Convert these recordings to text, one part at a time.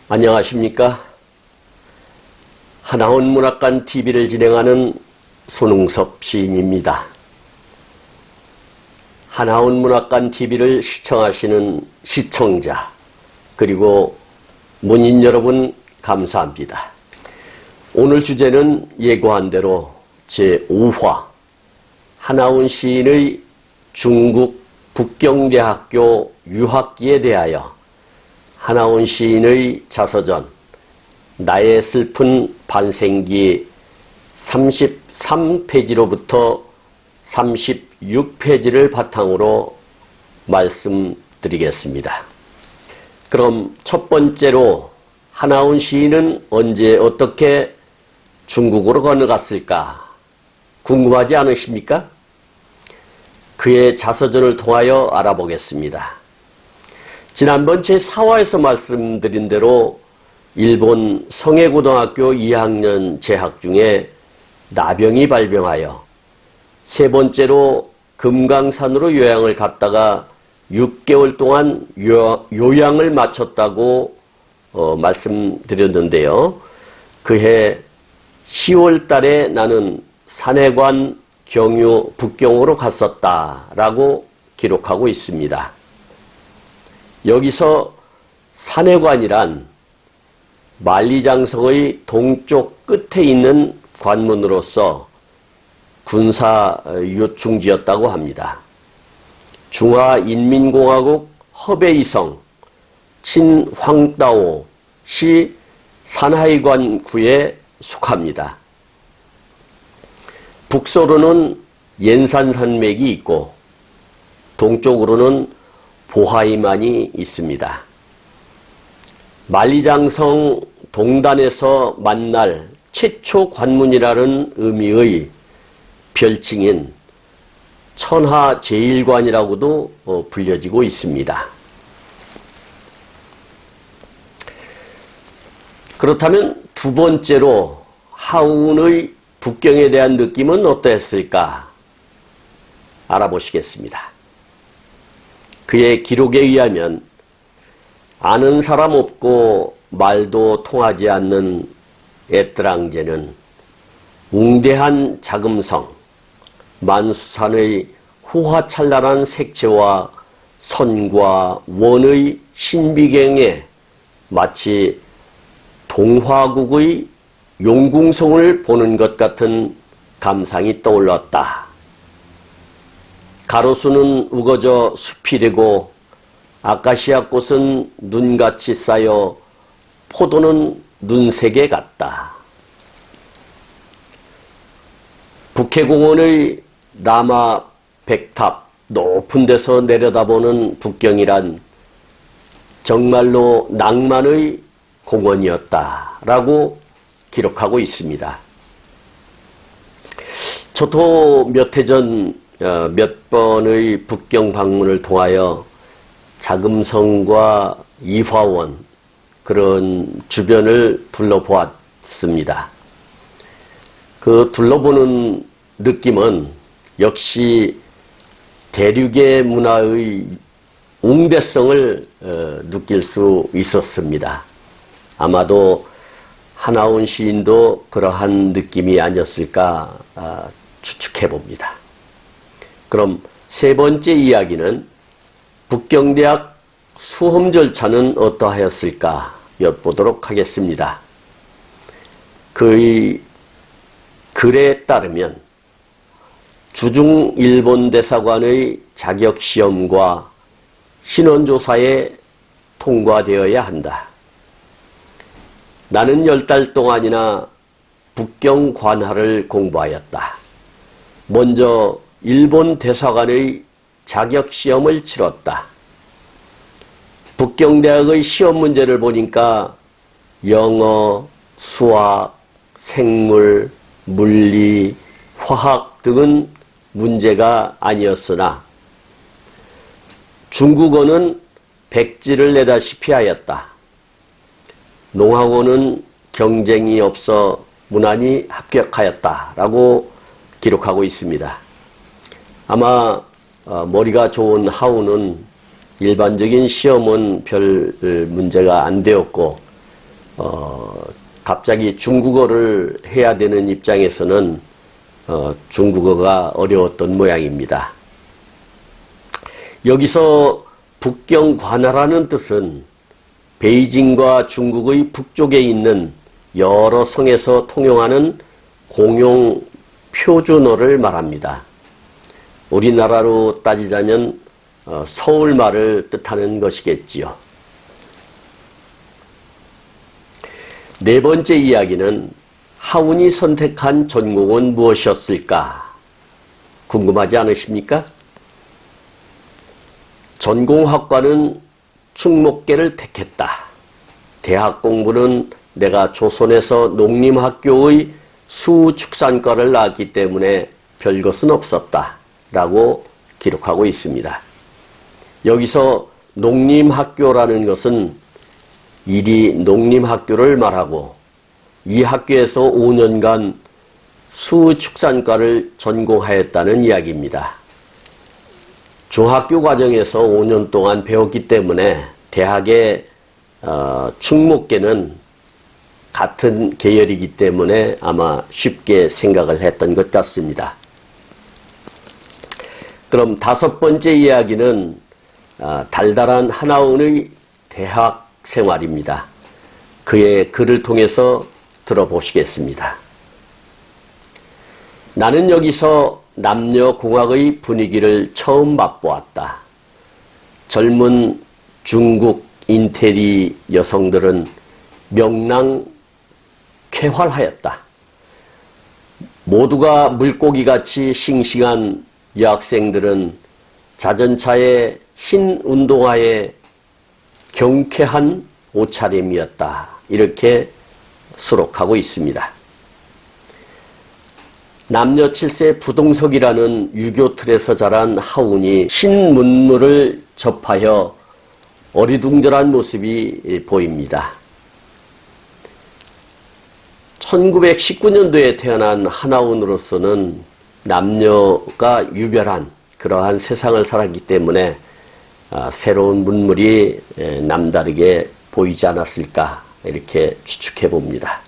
안녕하십니까? 하나원 문학관 TV를 진행하는 손흥섭 시인입니다. 하나원 문학관 TV를 시청하시는 시청자 그리고 문인 여러분 감사합니다. 오늘 주제는 예고한 대로 제5화 하나원 시인의 중국 북경대학교 유학기에 대하여 하나원 시인의 자서전 나의 슬픈 반생기 33페이지로부터 36페이지를 바탕으로 말씀드리겠습니다. 그럼 첫 번째로 하나원 시인은 언제 어떻게 중국으로 건너갔을까 궁금하지 않으십니까? 그의 자서전을 통하여 알아보겠습니다. 지난번 제4화에서 말씀드린 대로 일본 성해고등학교 2학년 재학 중에 나병이 발병하여 세 번째로 금강산으로 요양을 갔다가 6개월 동안 요양을 마쳤다고 말씀드렸는데요. 그해 10월 달에 나는 산해관 경유 북경으로 갔었다라고 기록하고 있습니다. 여기서 산해관이란 만리장성의 동쪽 끝에 있는 관문으로서 군사 요충지였다고 합니다. 중화인민공화국 허베이성 친황따오시 산하이관구에 속합니다. 북서로는 옌산산맥이 있고 동쪽으로는 보하이만이 있습니다. 만리장성 동단에서 만날 최초 관문이라는 의미의 별칭인 천하제일관이라고도 불려지고 있습니다. 그렇다면 두 번째로 하운의 북경에 대한 느낌은 어떠했을까 알아보시겠습니다. 그의 기록에 의하면 아는 사람 없고 말도 통하지 않는 애뜨랑제는 웅대한 자금성, 만수산의 호화찬란한 색채와 선과 원의 신비경에 마치 동화국의 용궁성을 보는 것 같은 감상이 떠올랐다. 가로수는 우거져 숲이 되고 아카시아 꽃은 눈같이 쌓여 포도는 눈색에 같다. 북해공원의 라마 백탑 높은 데서 내려다보는 북경이란 정말로 낭만의 공원이었다라고 기록하고 있습니다. 저도 몇 해 전 몇 번의 북경 방문을 통하여 자금성과 이화원 그런 주변을 둘러보았습니다. 그 둘러보는 느낌은 역시 대륙의 문화의 웅대성을 느낄 수 있었습니다. 아마도 하나원 시인도 그러한 느낌이 아니었을까 추측해 봅니다. 그럼 세 번째 이야기는 북경대학 수험 절차는 어떠하였을까 엿보도록 하겠습니다. 그의 글에 따르면 주중 일본 대사관의 자격시험과 신원조사에 통과되어야 한다. 나는 10달 동안이나 북경 관할을 공부하였다. 먼저 일본 대사관의 자격시험을 치렀다. 북경대학의 시험 문제를 보니까 영어, 수학, 생물, 물리, 화학 등은 문제가 아니었으나 중국어는 백지를 내다시피 하였다. 농학원은 경쟁이 없어 무난히 합격하였다라고 기록하고 있습니다. 아마 머리가 좋은 하우는 일반적인 시험은 별 문제가 안 되었고 갑자기 중국어를 해야 되는 입장에서는 중국어가 어려웠던 모양입니다. 여기서 북경관하라는 뜻은 베이징과 중국의 북쪽에 있는 여러 성에서 통용하는 공용 표준어를 말합니다. 우리나라로 따지자면 서울말을 뜻하는 것이겠지요. 네 번째 이야기는 하운이 선택한 전공은 무엇이었을까? 궁금하지 않으십니까? 전공학과는 충목계를 택했다. 대학 공부는 내가 조선에서 농림학교의 수축산과를 나왔기 때문에 별것은 없었다. 라고 기록하고 있습니다. 여기서 농림학교라는 것은 이리 농림학교를 말하고 이 학교에서 5년간 수축산과를 전공하였다는 이야기입니다. 중학교 과정에서 5년 동안 배웠기 때문에 대학의 충목계는 같은 계열이기 때문에 아마 쉽게 생각을 했던 것 같습니다. 그럼 다섯 번째 이야기는 달달한 하나운의 대학 생활입니다. 그의 글을 통해서 들어보시겠습니다. 나는 여기서 남녀공학의 분위기를 처음 맛보았다. 젊은 중국 인테리 여성들은 명랑쾌활하였다. 모두가 물고기같이 싱싱한 여학생들은 자전차에 흰 운동화에 경쾌한 옷차림이었다. 이렇게 수록하고 있습니다. 남녀 7세 부동석이라는 유교 틀에서 자란 하운이 신문물을 접하여 어리둥절한 모습이 보입니다. 1919년도에 태어난 하나운으로서는 남녀가 유별한 그러한 세상을 살았기 때문에 새로운 문물이 남다르게 보이지 않았을까 이렇게 추측해 봅니다.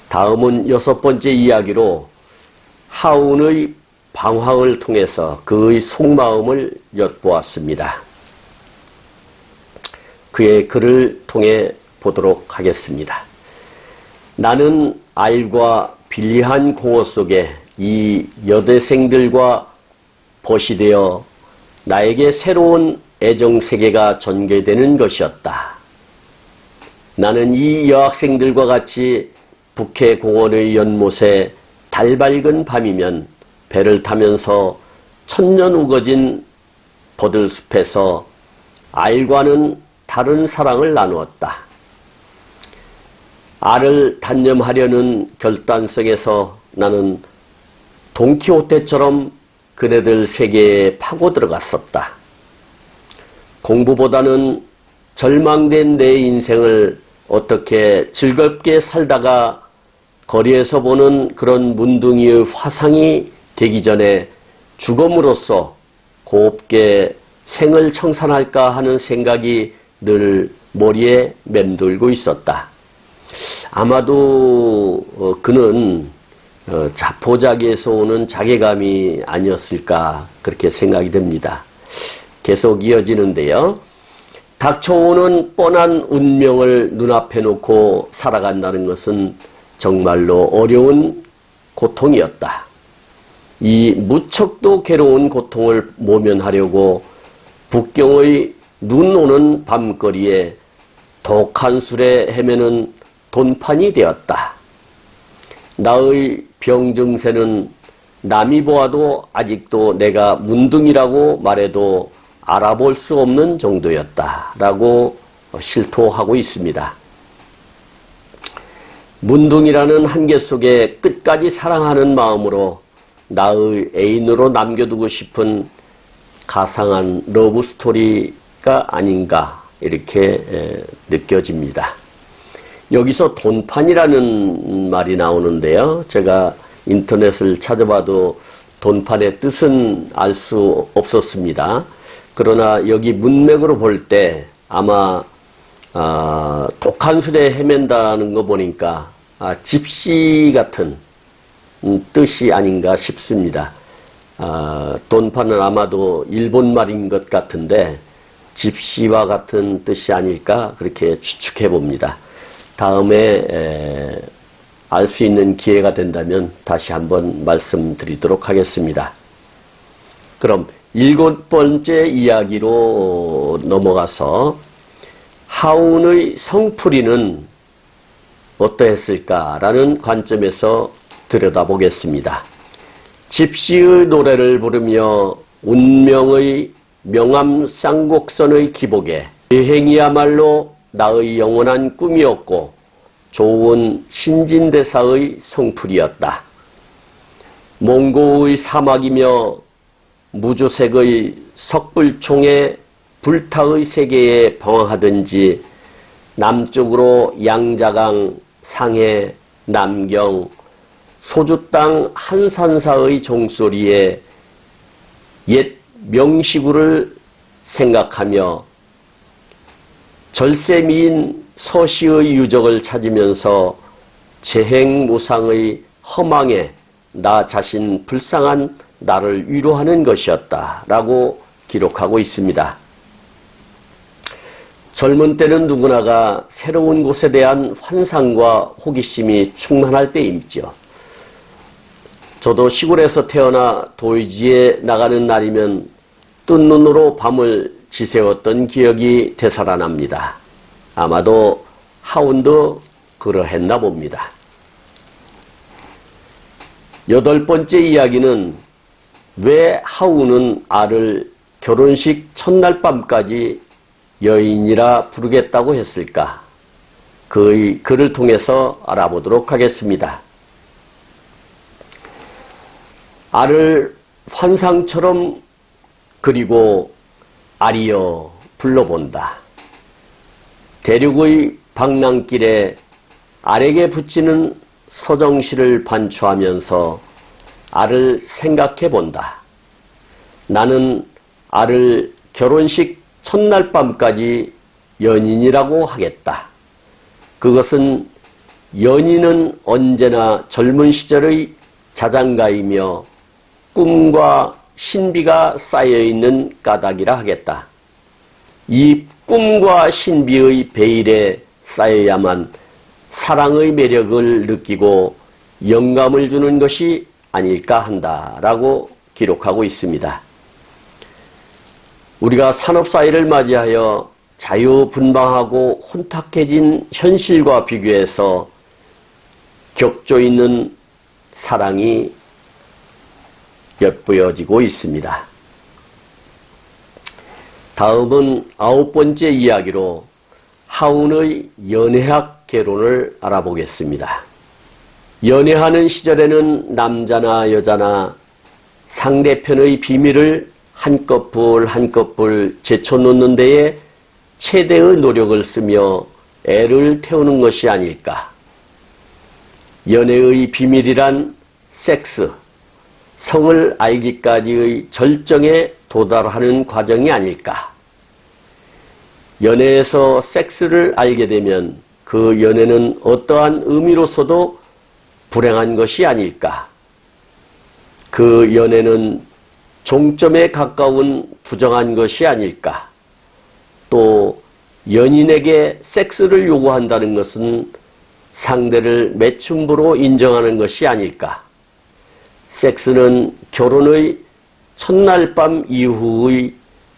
다음은 여섯 번째 이야기로 하운의 방황을 통해서 그의 속마음을 엿보았습니다. 그의 글을 통해 보도록 하겠습니다. 나는 알과 빌리한 공허 속에 이 여대생들과 벗이되어 나에게 새로운 애정세계가 전개되는 것이었다. 나는 이 여학생들과 같이 북해 공원의 연못에 달밝은 밤이면 배를 타면서 천년 우거진 버들숲에서 알과는 다른 사랑을 나누었다. 알을 단념하려는 결단성에서 나는 돈키호테처럼 그네들 세계에 파고 들어갔었다. 공부보다는 절망된 내 인생을 어떻게 즐겁게 살다가 거리에서 보는 그런 문둥이의 화상이 되기 전에 죽음으로써 곱게 생을 청산할까 하는 생각이 늘 머리에 맴돌고 있었다. 아마도 그는 자포자기에서 오는 자괴감이 아니었을까 그렇게 생각이 됩니다. 계속 이어지는데요. 닥쳐오는 뻔한 운명을 눈앞에 놓고 살아간다는 것은 정말로 어려운 고통이었다. 이 무척도 괴로운 고통을 모면하려고 북경의 눈 오는 밤거리에 독한 술에 헤매는 돈판이 되었다. 나의 병 증세는 남이 보아도 아직도 내가 문둥이라고 말해도 알아볼 수 없는 정도였다. 라고 실토하고 있습니다. 문둥이라는 한계 속에 끝까지 사랑하는 마음으로 나의 애인으로 남겨두고 싶은 가상한 러브 스토리가 아닌가 이렇게 느껴집니다. 여기서 돈판이라는 말이 나오는데요. 제가 인터넷을 찾아봐도 돈판의 뜻은 알 수 없었습니다. 그러나 여기 문맥으로 볼 때 아마 독한 술에 헤맨다는 거 보니까 집시 같은 뜻이 아닌가 싶습니다. 돈파는 아마도 일본 말인 것 같은데 집시와 같은 뜻이 아닐까 그렇게 추측해 봅니다. 다음에 알 수 있는 기회가 된다면 다시 한번 말씀드리도록 하겠습니다. 그럼 7번째 이야기로 넘어가서 하운의 성풀이는 어떠했을까라는 관점에서 들여다보겠습니다. 집시의 노래를 부르며 운명의 명암 쌍곡선의 기복에 여행이야말로 나의 영원한 꿈이었고 좋은 신진대사의 성풀이였다. 몽고의 사막이며 무조색의 석불총에 불타의 세계에 방황하든지 남쪽으로 양자강, 상해, 남경, 소주 땅 한산사의 종소리에 옛 명시구를 생각하며 절세미인 서시의 유적을 찾으면서 재행무상의 허망에 나 자신 불쌍한 나를 위로하는 것이었다 라고 기록하고 있습니다. 젊은 때는 누구나가 새로운 곳에 대한 환상과 호기심이 충만할 때이죠. 저도 시골에서 태어나 도의지에 나가는 날이면 뜬 눈으로 밤을 지새웠던 기억이 되살아납니다. 아마도 하운도 그러했나 봅니다. 8번째 이야기는 왜 하운은 알을 결혼식 첫날 밤까지 여인이라 부르겠다고 했을까? 그의 글을 통해서 알아보도록 하겠습니다. 알을 환상처럼 그리고 알이여 불러본다. 대륙의 방랑길에 알에게 붙이는 서정시를 반추하면서 알을 생각해 본다. 나는 알을 결혼식 첫날 밤까지 연인이라고 하겠다. 그것은 연인은 언제나 젊은 시절의 자장가이며 꿈과 신비가 쌓여있는 까닭이라 하겠다. 이 꿈과 신비의 베일에 쌓여야만 사랑의 매력을 느끼고 영감을 주는 것이 아닐까 한다라고 기록하고 있습니다. 우리가 산업사회를 맞이하여 자유분방하고 혼탁해진 현실과 비교해서 격조 있는 사랑이 엿보여지고 있습니다. 다음은 9번째 이야기로 하운의 연애학 개론을 알아보겠습니다. 연애하는 시절에는 남자나 여자나 상대편의 비밀을 한꺼풀 한꺼풀 제쳐놓는 데에 최대의 노력을 쓰며 애를 태우는 것이 아닐까. 연애의 비밀이란 섹스, 성을 알기까지의 절정에 도달하는 과정이 아닐까. 연애에서 섹스를 알게 되면 그 연애는 어떠한 의미로서도 불행한 것이 아닐까. 그 연애는 종점에 가까운 부정한 것이 아닐까. 또 연인에게 섹스를 요구한다는 것은 상대를 매춘부로 인정하는 것이 아닐까. 섹스는 결혼의 첫날 밤 이후의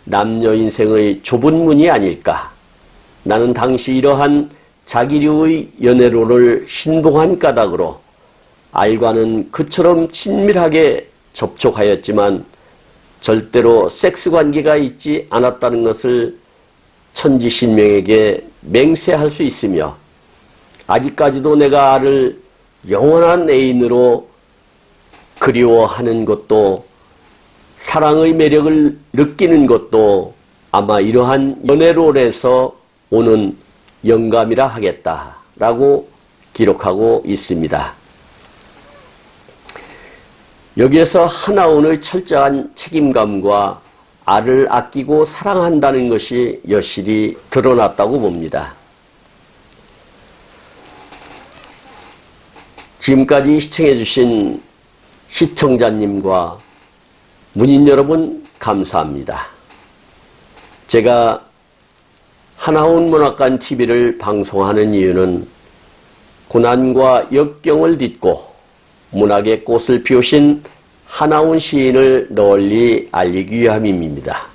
남녀 인생의 좁은 문이 아닐까. 나는 당시 이러한 자기류의 연애론을 신봉한 까닭으로 알과는 그처럼 친밀하게 접촉하였지만 절대로 섹스 관계가 있지 않았다는 것을 천지신명에게 맹세할 수 있으며 아직까지도 내가 알을 영원한 애인으로 그리워하는 것도 사랑의 매력을 느끼는 것도 아마 이러한 연애론에서 오는 영감이라 하겠다라고 기록하고 있습니다. 여기에서 하나운의 철저한 책임감과 알을 아끼고 사랑한다는 것이 여실히 드러났다고 봅니다. 지금까지 시청해주신 시청자님과 문인 여러분 감사합니다. 제가 하나원 문학관 TV를 방송하는 이유는 고난과 역경을 딛고 문학의 꽃을 피우신 하나원 시인을 널리 알리기 위함입니다.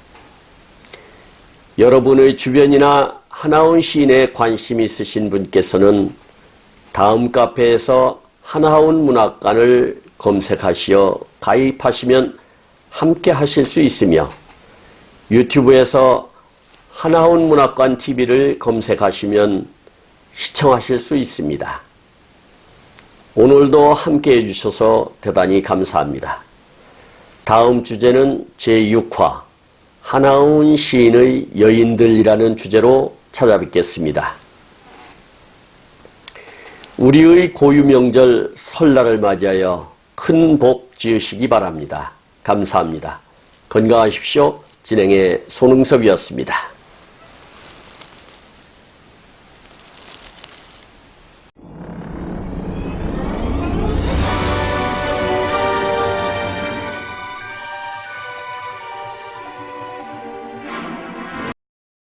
여러분의 주변이나 하나원 시인에 관심 있으신 분께서는 다음 카페에서 하나원 문학관을 검색하시어 가입하시면 함께 하실 수 있으며 유튜브에서 하나원 문학관 TV를 검색하시면 시청하실 수 있습니다. 오늘도 함께 해주셔서 대단히 감사합니다. 다음 주제는 제6화 하나원 시인의 여인들이라는 주제로 찾아뵙겠습니다. 우리의 고유 명절 설날을 맞이하여 큰 복 지으시기 바랍니다. 감사합니다. 건강하십시오. 진행의 손흥섭이었습니다.